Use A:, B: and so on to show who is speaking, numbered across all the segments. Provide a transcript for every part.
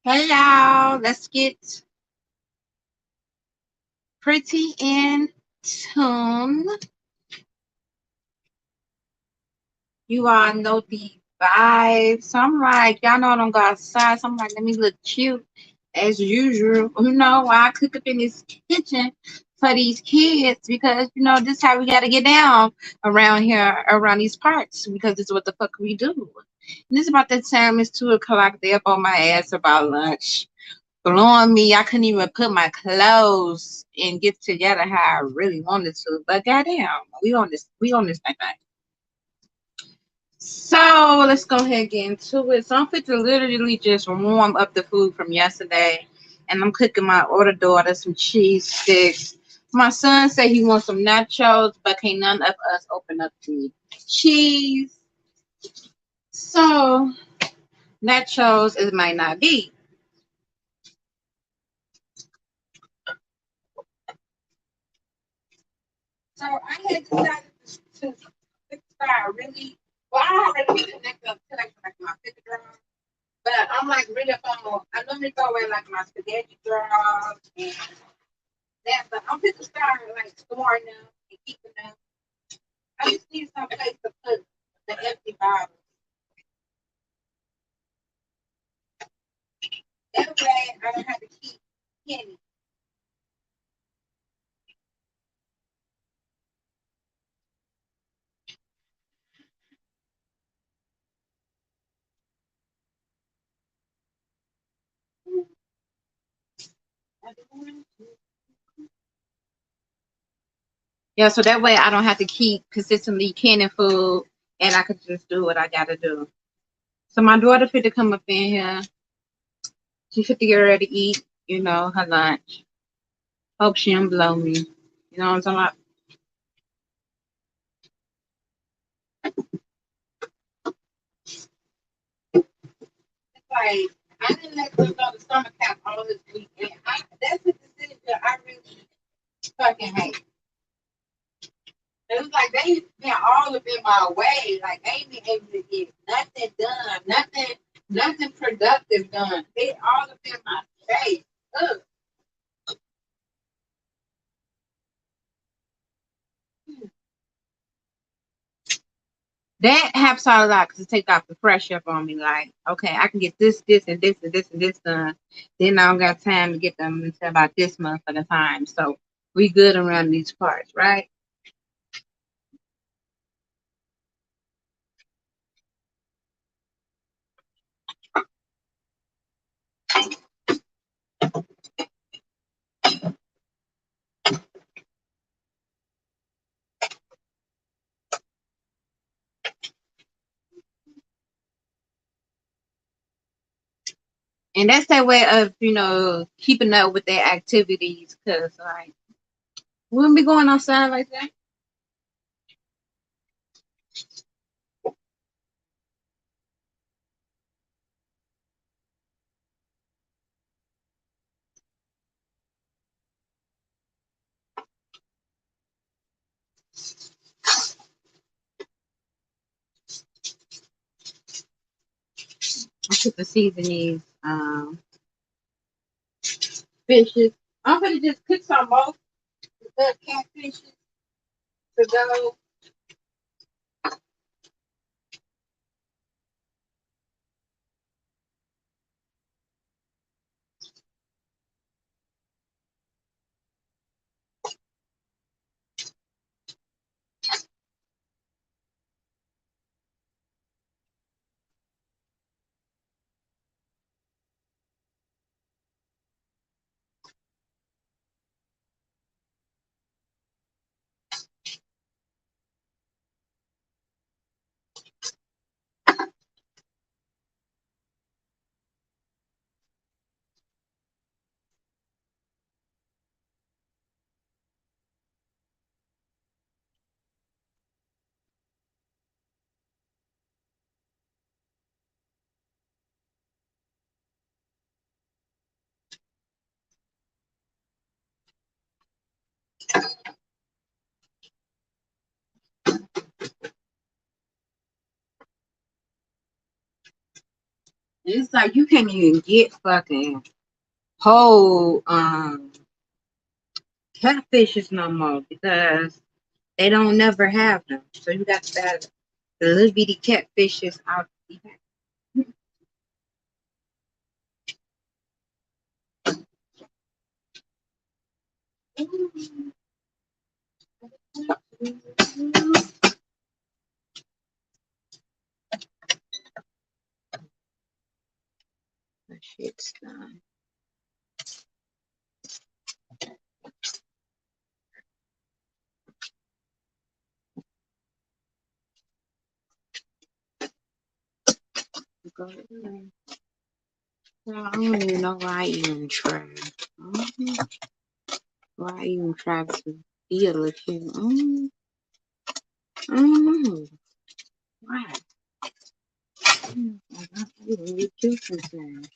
A: Hello, let's get pretty in tune. You all know the vibes. So I'm like, y'all know I don't go outside. So I'm like, let me look cute as usual. You know, while I cook up in this kitchen for these kids because, this is how we got to get down around here, around these parts because this is what the fuck we do. And this is about that time. It's 2 o'clock. They up on my ass about lunch. Blowing me. I couldn't even put my clothes and get together how I really wanted to. But goddamn, we on this thing. So let's go ahead and get into it. So I'm fit to literally just warm up the food from yesterday. And I'm cooking my older daughter some cheese sticks. My son said he wants some nachos, but can't none of us open up the cheese. So nachos it might not be. So I had decided to start really. Well, I already connected up to like my picture drawer, but I'm like really on. I normally go with like my spaghetti drawer and that, but I'm just start like storing them and keeping them. I just need some place to put the empty bottles. That way I don't have to keep penny. Yeah, so that way I don't have to keep consistently canning food, and I could just do what I gotta do. So my daughter fit to come up in here. She fit to get ready to eat, her lunch. Hope she don't blow me. You know what I'm talking about? It's like I didn't let them know the summer camp all this weekend. That's a decision I really fucking hate. It was like they been all up in my way. Like they ain't been able to get nothing done, nothing productive done. They all up in my face. Ugh. That helps out a lot because it takes off the pressure up on me. Like, okay, I can get this, and this, and this, and this done. Then I don't got time to get them until about this month at a time. So we good around these parts, right? And that's that way of, keeping up with their activities. Because, like, we wouldn't be going outside like that. I took the seasonings, fishes. I'm going to just cook some more good catfishes to go. It's like you can't even get fucking whole catfishes no more because they don't never have them. So you got that the little bitty catfishes out. That shit's done. I don't even know why I even try. Why I even try to feel it here. I don't know. Why? I even get too concerned.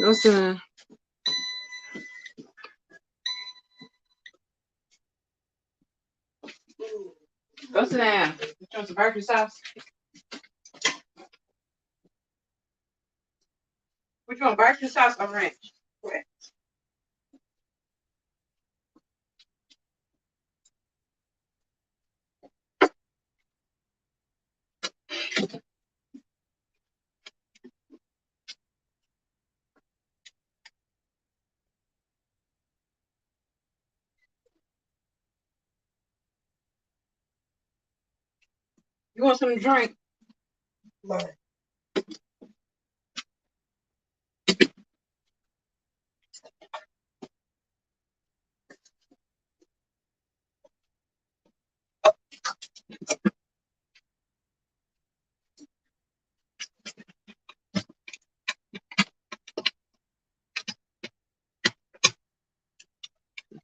A: Go sit down. Go sit down. You want some barbecue sauce? Which one, barbecue sauce or ranch? What? You want something to drink?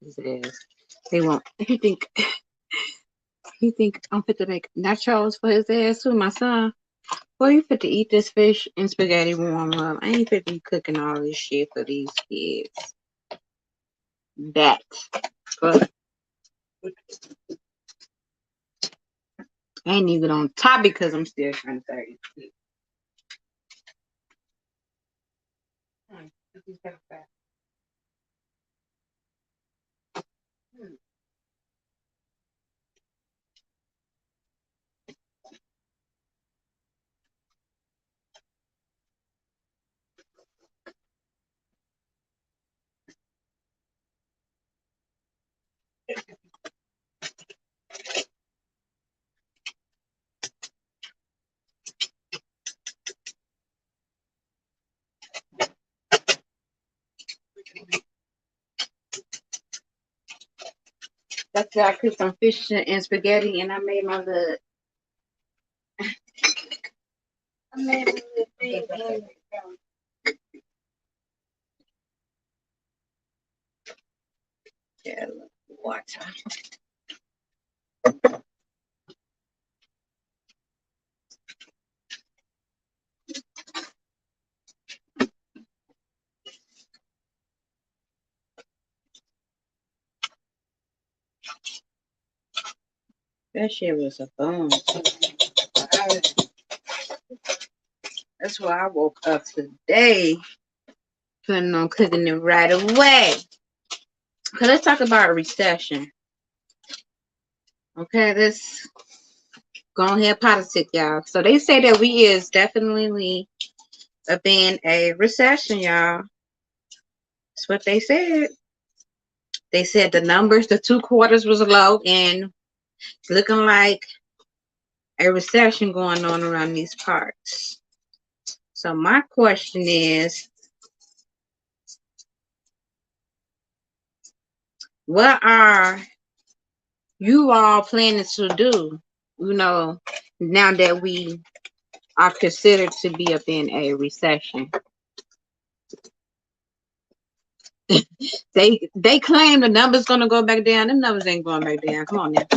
A: His ass. They won't. He think I'm fit to make nachos for his ass too, my son. Boy, you fit to eat this fish and spaghetti warm up. I ain't fit to be cooking all this shit for these kids. That. But I ain't even on top because I'm still trying to say it. That's why I cooked some fish and spaghetti and I made my little thing and yeah, water. That shit was a boom. That's why I woke up today planning on cooking it right away. Okay, let's talk about a recession. Okay, let's go ahead politics, y'all. So they say that we is definitely being a recession, y'all. That's what they said. They said the numbers, the 2 quarters was low and it's looking like a recession going on around these parts. So my question is, what are you all planning to do, now that we are considered to be up in a recession? They claim the numbers gonna go back down. Them numbers ain't going back down. Come on now.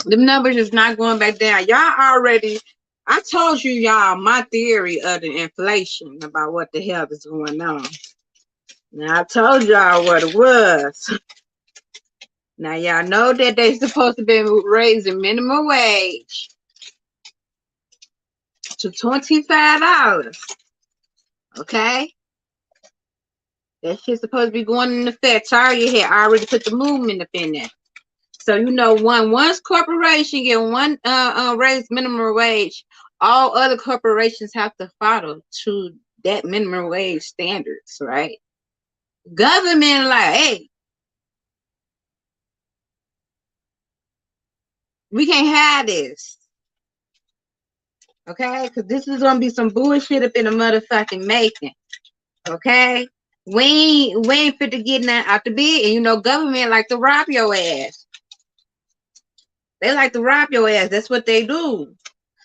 A: Them numbers is not going back down. I told you y'all my theory of the inflation about what the hell is going on. Now I told y'all what it was. Now y'all know that they supposed to be raising minimum wage to $25. Okay? That shit's supposed to be going in effect. Target had already put the movement up in there. So once corporation get one raise minimum wage, all other corporations have to follow to that minimum wage standards, right? Government like, hey, we can't have this. Okay? Because this is gonna be some bullshit up in the motherfucking making. Okay? We ain't fit to get nothing out the bed. And government like to rob your ass. They like to rob your ass. That's what they do.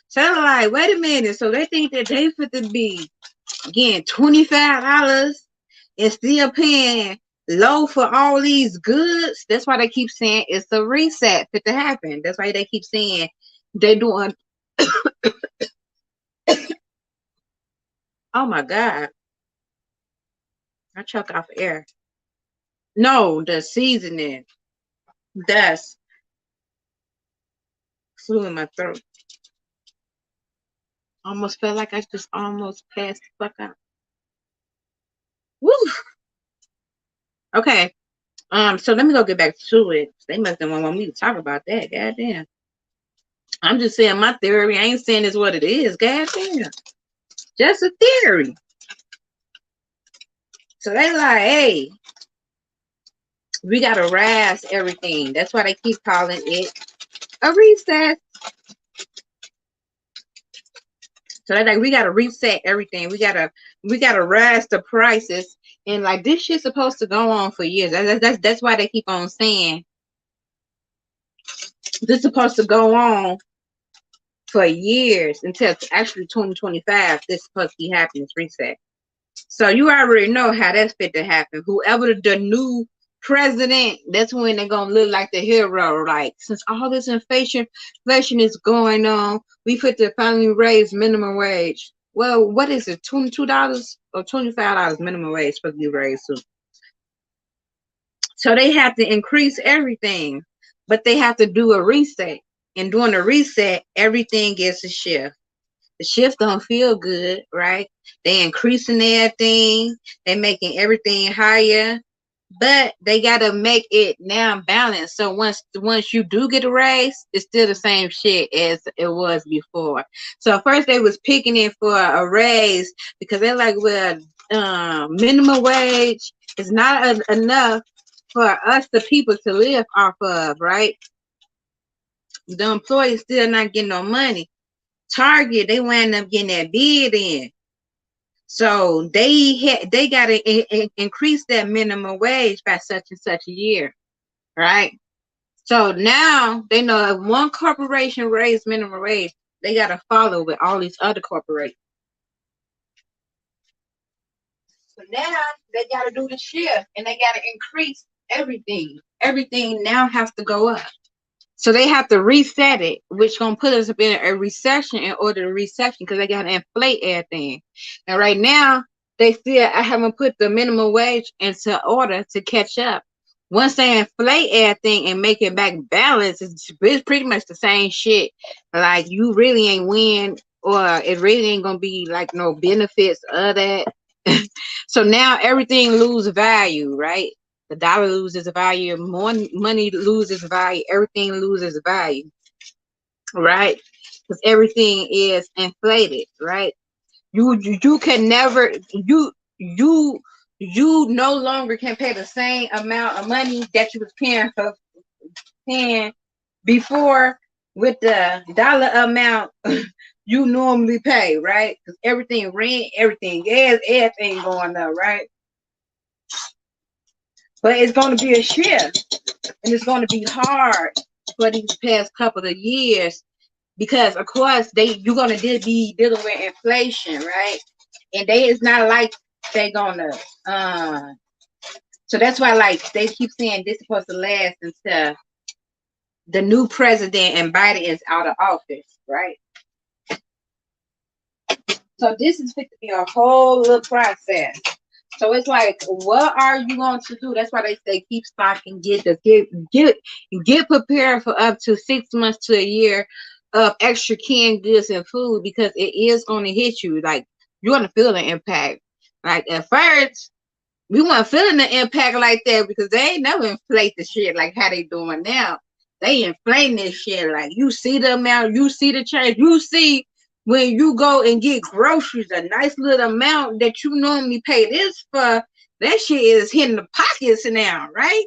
A: So they're like, wait a minute. So they think that they fit to be getting $25 and still paying low for all these goods. That's why they keep saying it's a reset fit to happen. That's why they keep saying they doing. Oh my God. I choke off air. No, the seasoning. That's flew in my throat. Almost felt like I just almost passed the fuck out. Woo! Okay. So let me go get back to it. They must have want me to talk about that. Goddamn. I'm just saying my theory. I ain't saying it's what it is. Goddamn. Just a theory. So they like, hey, we gotta rise everything. That's why they keep calling it a reset. So they're like, we gotta reset everything. We gotta rise the prices. And like this shit's supposed to go on for years. That's why they keep on saying this is supposed to go on for years until actually 2025. This is supposed to be happening. It's reset. So you already know how that's fit to happen. Whoever the new president, that's when they're gonna look like the hero. Like, since all this inflation is going on, we fit to finally raise minimum wage. Well, what is it? $22 or $25 minimum wage supposed to be raised to? So they have to increase everything, but they have to do a reset. And during the reset, everything gets a shift. The shift don't feel good, right? They increasing everything. They making everything higher, but they gotta make it now balanced. So once you do get a raise, it's still the same shit as it was before. So first they was picking it for a raise because they're like, well, minimum wage is not enough for us, the people, to live off of, right? The employees still not getting no money. Target, they wound up getting that bid in. So they got to increase that minimum wage by such and such a year, right? So now they know if one corporation raised minimum wage, they got to follow with all these other corporations. So now they got to do the shift and they got to increase everything. Everything now has to go up. So they have to reset it, which gonna put us up in a recession in order to recession because they gotta inflate everything. And right now, I haven't put the minimum wage into order to catch up. Once they inflate everything and make it back balanced, it's pretty much the same shit. Like you really ain't win, or it really ain't gonna be like no benefits of that. So now everything loses value, right? The dollar loses value, more money loses value, everything loses value, right? Because everything is inflated, right? You can never you no longer can pay the same amount of money that you was paying before with the dollar amount you normally pay, right? Because everything rent, everything gas, everything going up, right? But it's going to be a shift, and it's going to be hard for these past couple of years because, of course, you're going to be dealing with inflation, right? And they is not like they gonna. So that's why, like, they keep saying this is supposed to last until the new president and Biden is out of office, right? So this is going to be a whole little process. So it's like, what are you going to do? That's why they say keep stocking, get prepared for up to 6 months to a year of extra canned goods and food because it is going to hit you. Like you're going to feel the impact. Like at first, we weren't feeling the impact like that because they ain't never inflate the shit like how they doing now. They inflate this shit. Like you see the amount, you see the change, you see when you go and get groceries, a nice little amount that you normally pay this for, that shit is hitting the pockets now, right?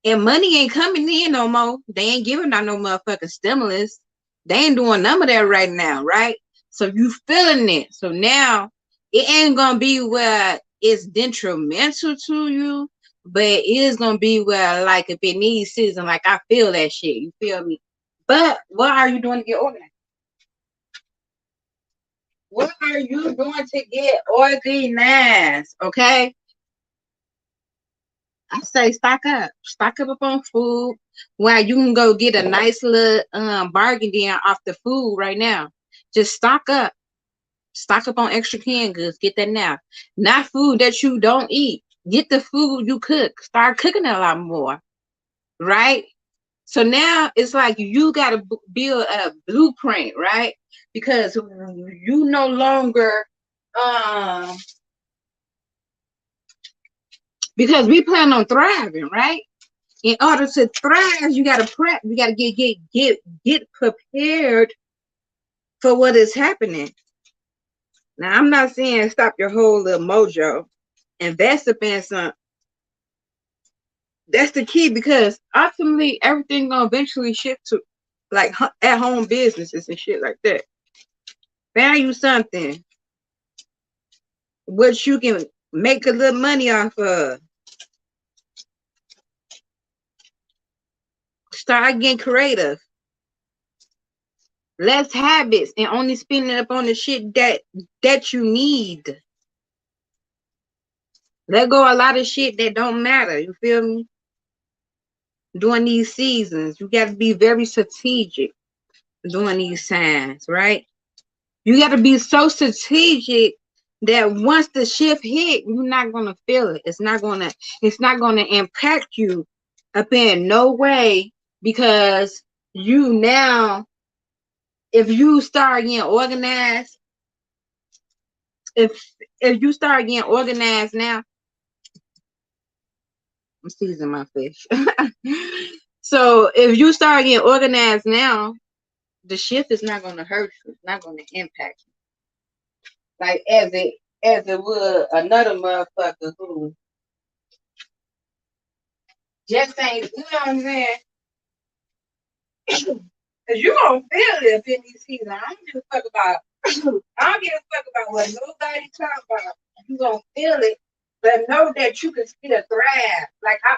A: And money ain't coming in no more. They ain't giving out no motherfucking stimulus. They ain't doing none of that right now, right? So you feeling it. So now it ain't gonna be where it's detrimental to you, but it is gonna be where, like, if it needs season, like I feel that shit. You feel me? But what are you doing to get organized? What are you doing to get organized? Okay. I say stock up on food. While you can go get a nice little bargain deal off the food right now. Just stock up on extra canned goods. Get that now. Not food that you don't eat. Get the food you cook. Start cooking a lot more, right? So now it's like you got to build a blueprint, right? Because you no longer um because we plan on thriving, right? In order to thrive, you gotta prep. You gotta get prepared for what is happening. Now, I'm not saying stop your whole little mojo. Invest up in something. That's the key because ultimately everything gonna eventually shift to like at home businesses and shit like that. Value something which you can make a little money off of. Start getting creative. Less habits and only spending up on the shit that you need. Let go a lot of shit that don't matter. You feel me? During these seasons, you got to be very strategic during these times, right? You got to be so strategic that once the shift hit, you're not gonna feel it. It's not gonna impact you up in no way because you now, if you start getting organized, if if you start getting organized now, I'm seasoning my fish. So if you start getting organized now, the shift is not going to hurt you. It's not going to impact you. Like as it would another motherfucker who just ain't, you know what I'm saying? Cause you gonna feel it up in these seasons. I don't give a fuck about I don't give a fuck about what nobody talk about. You gonna feel it, but know that you can still thrive. Like I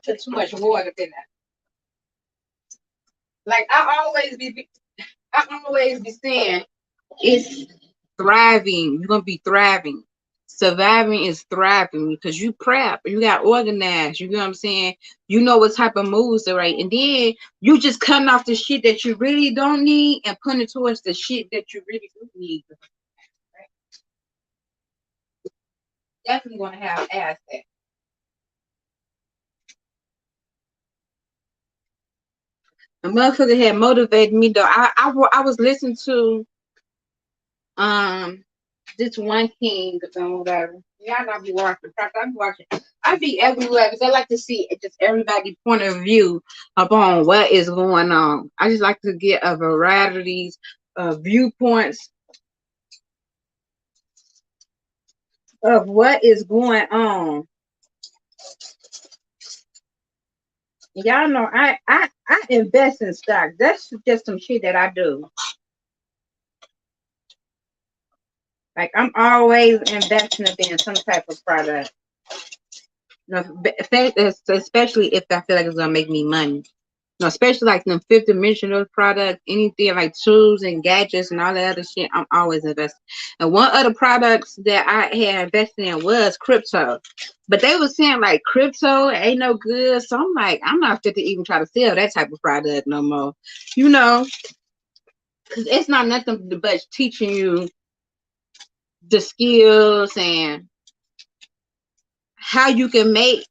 A: put too much water in that. Like I always be saying it's thriving. You're gonna be thriving. Surviving is thriving because you prep, you got organized, you know what I'm saying? You know what type of moves are right. And then you just cutting off the shit that you really don't need and putting it towards the shit that you really do need. Right? Definitely gonna have assets. A motherfucker had motivated me though. I was listening to um this one king or whatever. Y'all not be watching. I be watching. I be everywhere because I like to see just everybody's point of view upon what is going on. I just like to get a variety of viewpoints of what is going on. Y'all know I invest in stock. That's just some shit that I do. Like I'm always investing in some type of product. Especially if I feel like it's gonna make me money. No, especially like the fifth dimensional product, anything like tools and gadgets and all that other shit, I'm always investing. And one of the products that I had invested in was crypto. But they were saying like crypto ain't no good. So I'm like, I'm not fit to even try to sell that type of product no more. You know, because it's not nothing but teaching you the skills and how you can make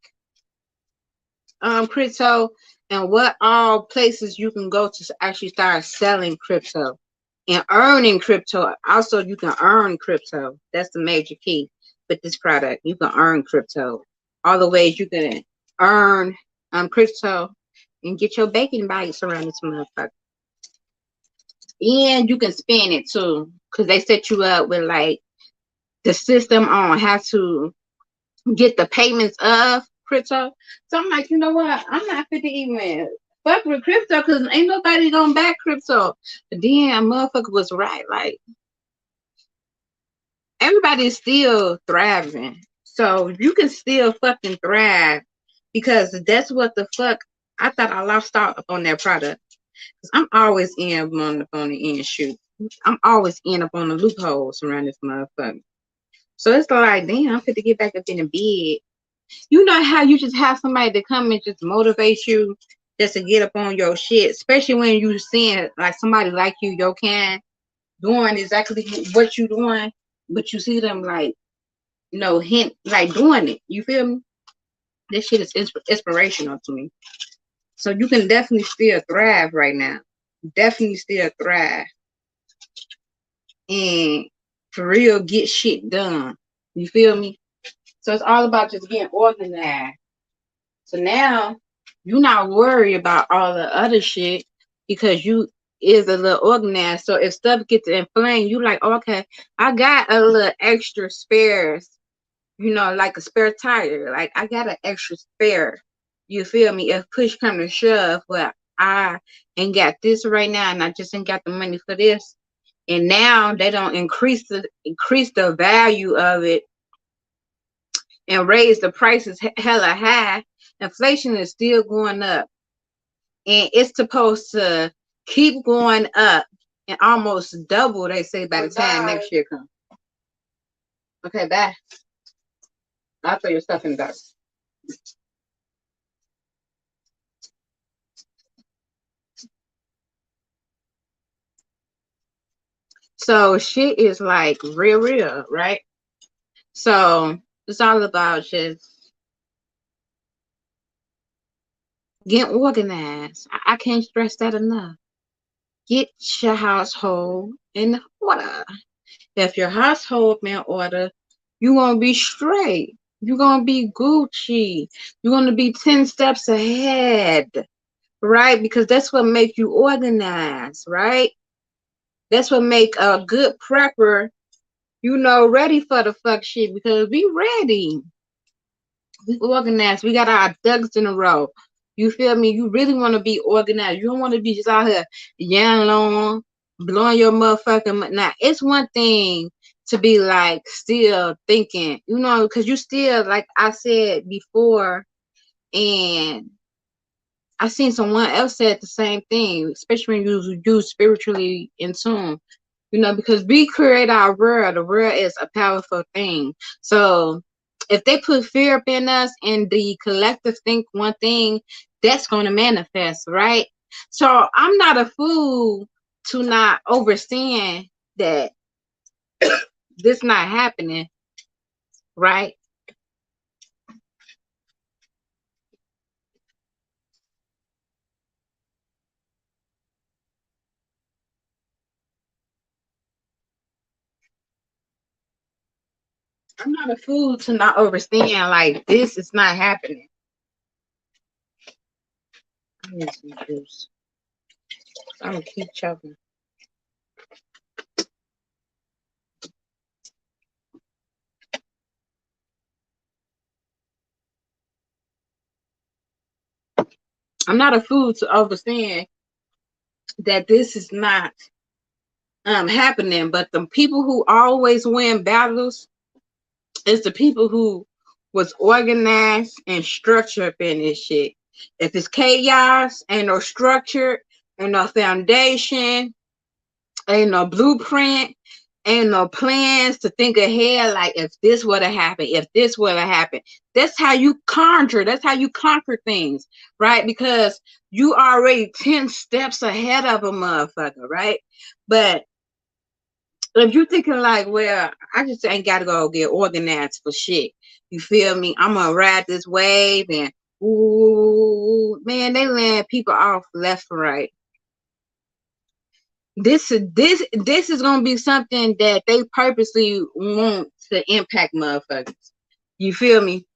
A: crypto and what all places you can go to actually start selling crypto and earning crypto. Also, you can earn crypto. That's the major key with this product. You can earn crypto. All the ways you can earn crypto and get your bacon bites around this motherfucker. And you can spend it too, because they set you up with like the system on how to get the payments of crypto. So I'm like, you know what? I'm not fit to even fuck with crypto because ain't nobody gonna back crypto. But then motherfucker was right. Like everybody's still thriving. So you can still fucking thrive because that's what the fuck I thought I lost out on that product. Cause I'm always in on the end shoot. I'm always in up on the loopholes around this motherfucker. So it's like, damn, I'm fit to get back up in the bed. You know how you just have somebody to come and just motivate you just to get up on your shit, especially when you seeing like somebody like you, your kind, doing exactly what you doing, but you see them like, hint like doing it. You feel me? This shit is inspirational to me. So you can definitely still thrive right now. Definitely still thrive and for real get shit done. You feel me? So it's all about just getting organized. So now you're not worried about all the other shit because you is a little organized. So if stuff gets inflamed, you like, okay, I got a little extra spares, like a spare tire. Like I got an extra spare. You feel me? If push come to shove, well, I ain't got this right now and I just ain't got the money for this. And now they don't increase the value of it and raise the prices hella high. Inflation is still going up and it's supposed to keep going up and almost double, they say, by the time next year comes. Okay, bye. I'll throw your stuff in the dark. So shit is like real, right? So it's all about just getting organized. I can't stress that enough. Get your household in order. If your household in order, you're gonna be straight. You're gonna be Gucci. You're gonna be 10 steps ahead, right? Because that's what make you organized, right? That's what make a good prepper, ready for the fuck shit because we ready. We organized. We got our ducks in a row. You feel me? You really want to be organized. You don't want to be just out here yelling on, blowing your motherfucking. Now, it's one thing to be like still thinking, because you still, like I said before, and I seen someone else said the same thing, especially when you spiritually in tune. Because we create our world. The world is a powerful thing. So if they put fear up in us and the collective think one thing, that's going to manifest, right? So I'm not a fool to not understand that this not happening, right? I'm not a fool to not understand like this is not happening. I need some juice. I'm gonna keep choking. I'm not a fool to understand that this is not happening. But the people who always win battles is the people who was organized and structured up in this shit. If it's chaos, ain't no structure, ain't no foundation, ain't no blueprint, ain't no plans to think ahead. Like if this would have happened, if this would have happened, that's how you conjure. That's how you conquer things, right? Because you already 10 steps ahead of a motherfucker, right? But if you thinking like, well, I just ain't got to go get organized for shit. You feel me? I'm gonna ride this wave and ooh, man, they land people off left and right. This is gonna be something that they purposely want to impact motherfuckers. You feel me?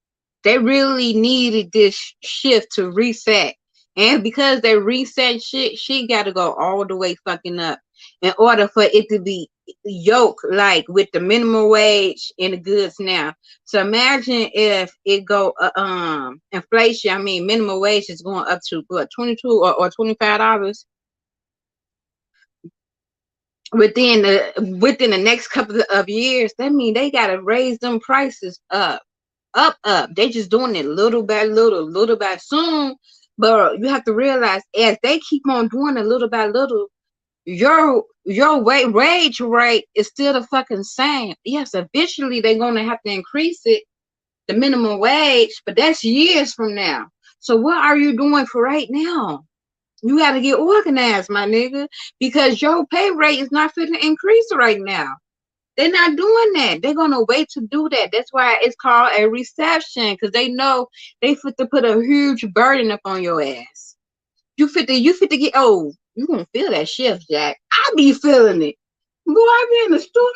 A: They really needed this shift to reset. And because they reset shit, she got to go all the way fucking up in order for it to be yoked like with the minimum wage and the goods now. So imagine if it go inflation. I mean, minimum wage is going up to what, 22 or $25 within the next couple of years. That mean they gotta raise them prices up. They just doing it little by little by soon. But you have to realize as they keep on doing it little by little, your wage rate is still the fucking same. Yes, eventually they're gonna have to increase it, the minimum wage, but that's years from now. So what are you doing for right now? You got to get organized, my nigga, because your pay rate is not fit to increase right now. They're not doing that. They're gonna wait to do that. That's why it's called a recession, because they know they fit to put a huge burden up on your ass. You fit to get, oh, you gonna feel that shift, Jack. I be feeling it. Boy, I be in the store,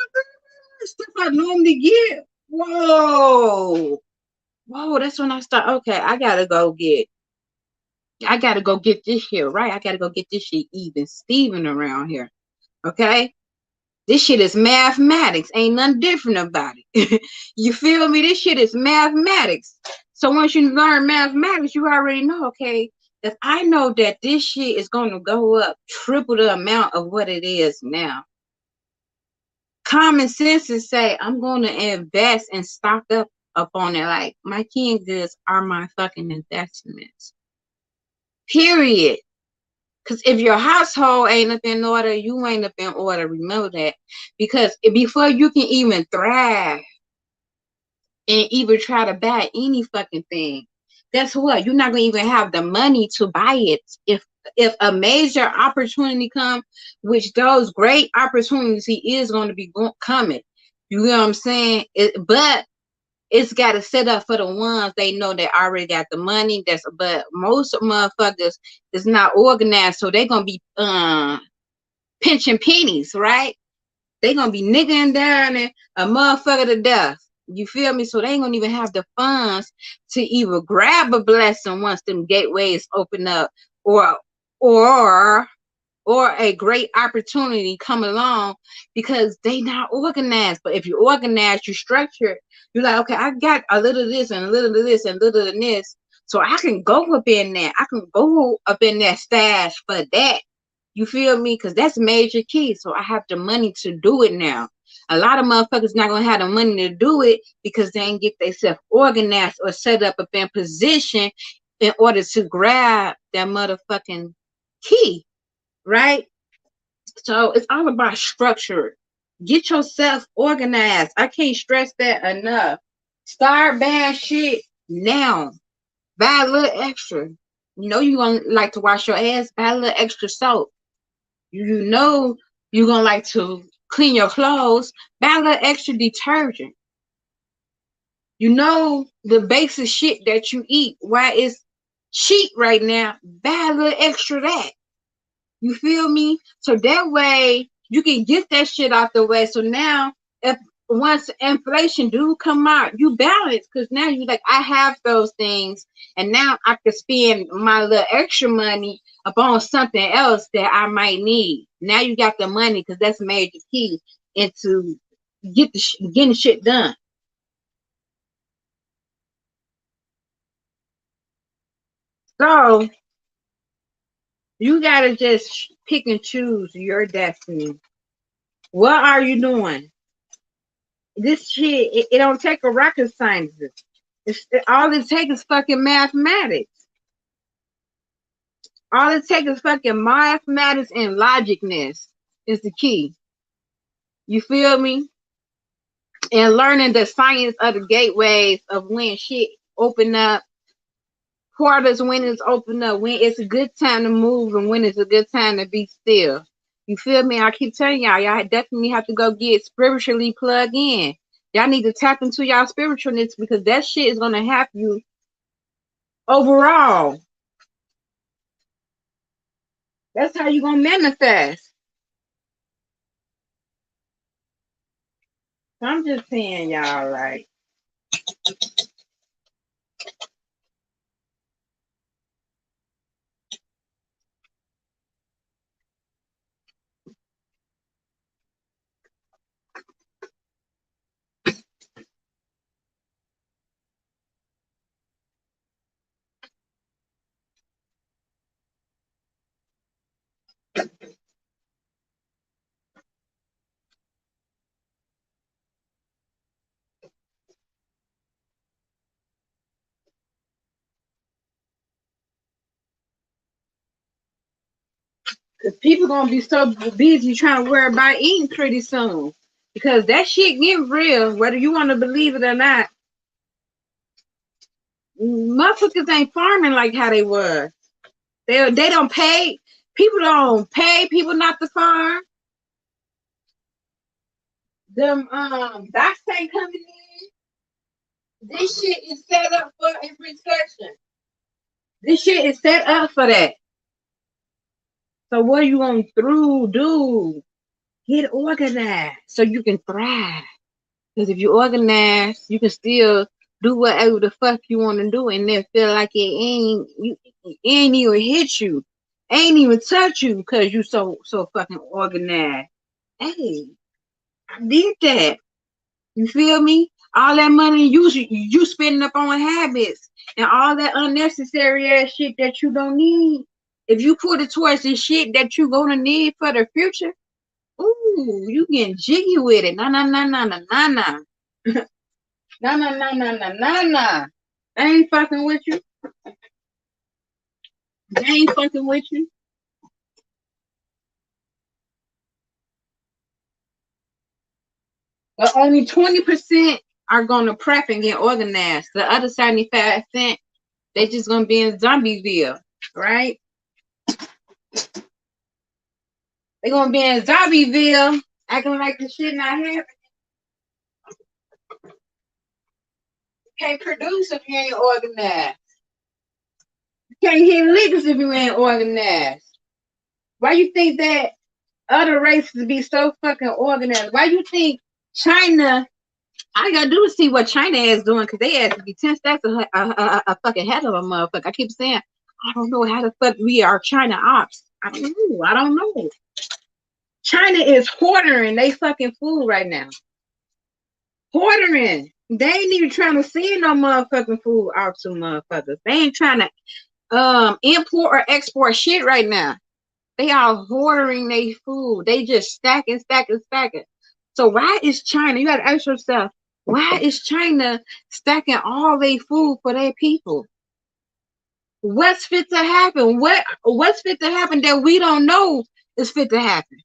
A: stuff I normally get. Whoa, that's when I start. Okay, I gotta go get this shit right. I gotta go get this shit even Steven around here. Okay? This shit is mathematics. Ain't nothing different about it. You feel me? This shit is mathematics. So once you learn mathematics, you already know, okay, if I know that this shit is going to go up triple the amount of what it is now, common sense is say, I'm going to invest and stock up on it. Like, my canned goods are my fucking investments. Period. Because if your household ain't up in order, you ain't up in order. Remember that. Because before you can even thrive and even try to buy any fucking thing, guess what? You're not gonna even have the money to buy it. If a major opportunity come, which those great opportunities he is going to be coming. You know what I'm saying? But it's got to set up for the ones they know that already got the money. But most motherfuckers is not organized, so they're gonna be pinching pennies, right? They gonna be niggering down and a motherfucker to death. You feel me? So they ain't gonna even have the funds to even grab a blessing once them gateways open up, or or or a great opportunity come along, because they not organized. But if you organize, you structure, you're like, okay, I got a little of this and a little of this and a little of this. So I can go up in there. I can go up in that stash for that. You feel me? Because that's major key. So I have the money to do it now. A lot of motherfuckers not gonna have the money to do it because they ain't get themselves organized or set up in position in order to grab that motherfucking key, right? So it's all about structure. Get yourself organized. I can't stress that enough. Start buying shit now. Buy a little extra. You know you gonna like to wash your ass. Buy a little extra soap. You know you're gonna like to clean your clothes. Buy a little extra detergent. You know the basic shit that you eat. Why it's cheap right now? Buy a little extra that. You feel me? So that way you can get that shit out the way. So now if once inflation do come out, you balance, because now you like, I have those things and now I can spend my little extra money upon something else that I might need. Now you got the money, because that's major key into getting shit done. So you gotta just pick and choose your destiny. What are you doing? This shit, it don't take a rocket scientist. All it takes is fucking mathematics. All it takes is fucking mathematics and logicness is the key. You feel me? And learning the science of the gateways of when shit open up, quarters when it's open up, when it's a good time to move and when it's a good time to be still. You feel me? I keep telling y'all definitely have to go get spiritually plugged in. Y'all need to tap into y'all spiritualness because that shit is gonna help you overall. That's how you gonna manifest. I'm just saying, y'all, like, cause people gonna be so busy trying to worry about eating pretty soon. Because that shit getting real, whether you want to believe it or not. Motherfuckers ain't farming like how they was. They don't pay people don't pay people not to farm. Them docs ain't coming in. This shit is set up for a recession. This shit is set up for that. So what you gonna through do? Get organized so you can thrive. Because if you organize, you can still do whatever the fuck you want to do and then feel like it ain't even hit you. Ain't even touch you because you so fucking organized. Hey, I did that. You feel me? All that money you spending up on habits and all that unnecessary ass shit that you don't need. If you put it towards the shit that you gonna need for the future, ooh, you getting jiggy with it. Nah, nah, nah, nah, nah, nah, nah. Nah, nah, nah, nah, nah, nah, nah. I ain't fucking with you. I ain't fucking with you. But only 20% are gonna prep and get organized. The other 75%, they just gonna be in Zombieville, right? They gonna be in Zombieville acting like the shit not happening. You can't produce if you ain't organized. You can't hit liquors if you ain't organized. Why you think that other races be so fucking organized? Why you think China? All you gotta do is see what China is doing because they have to be 10 stacks a fucking head of a motherfucker. I keep saying, I don't know how the fuck we are China ops. I don't know. I don't know. China is hoarding they fucking food right now. Hoarding. They ain't even trying to send no motherfucking food out to motherfuckers. They ain't trying to import or export shit right now. They are hoarding their food. They just stacking, stacking, stacking. So why is China? You gotta ask yourself, why is China stacking all their food for their people? What's fit to happen? What's fit to happen that we don't know is fit to happen?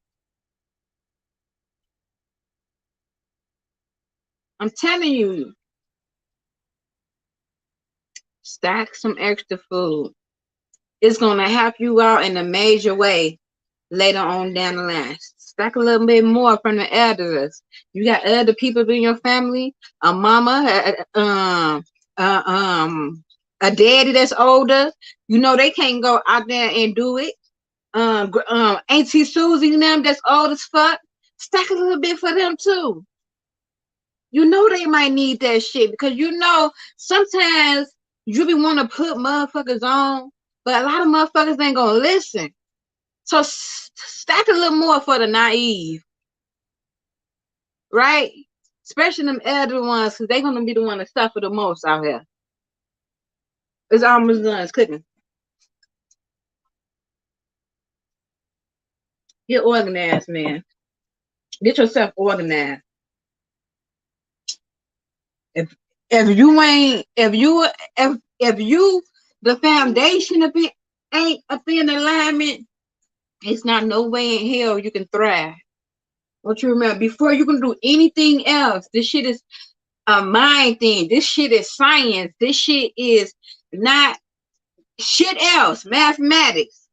A: I'm telling you, stack some extra food. It's gonna help you out in a major way later on down the line. Stack a little bit more from the elders. You got other people in your family, a mama, a daddy that's older. You know they can't go out there and do it. Auntie Susie and them that's old as fuck. Stack a little bit for them too. You know they might need that shit because you know sometimes you be want to put motherfuckers on, but a lot of motherfuckers ain't gonna listen. So stack a little more for the naive, right? Especially them elder ones, because they're gonna be the one to suffer the most out here. It's almost done. It's cooking. Get organized, man. Get yourself organized. If you ain't if you the foundation of it ain't up in alignment, it's not no way in hell you can thrive. What you remember before you can do anything else. This shit is a mind thing. This shit is science. This shit is not shit else. Mathematics.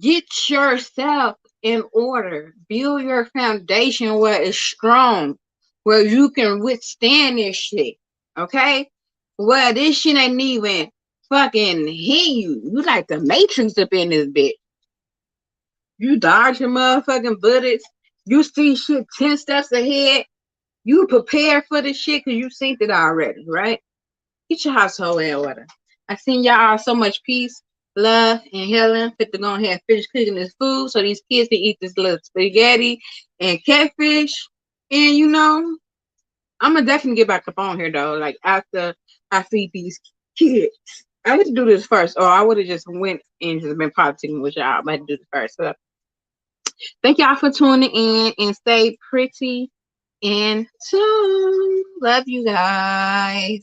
A: Get yourself in order. Build your foundation where it's strong, where you can withstand this shit. Okay? Well, this shit ain't even fucking hit you. You like the Matrix up in this bitch. You dodge your motherfucking bullets. You see shit 10 steps ahead. You prepare for the shit because you seen it already, right? Get your household in order. I send y'all so much peace, love, and healing. Fit to go ahead and finish cooking this food so these kids can eat this little spaghetti and catfish. And you know, I'm gonna definitely get back up on here though. Like after I feed these kids. I had to do this first, or I would have just went and just been politicking with y'all. But I had to do this first. So thank y'all for tuning in and stay pretty and tuned. Love you guys.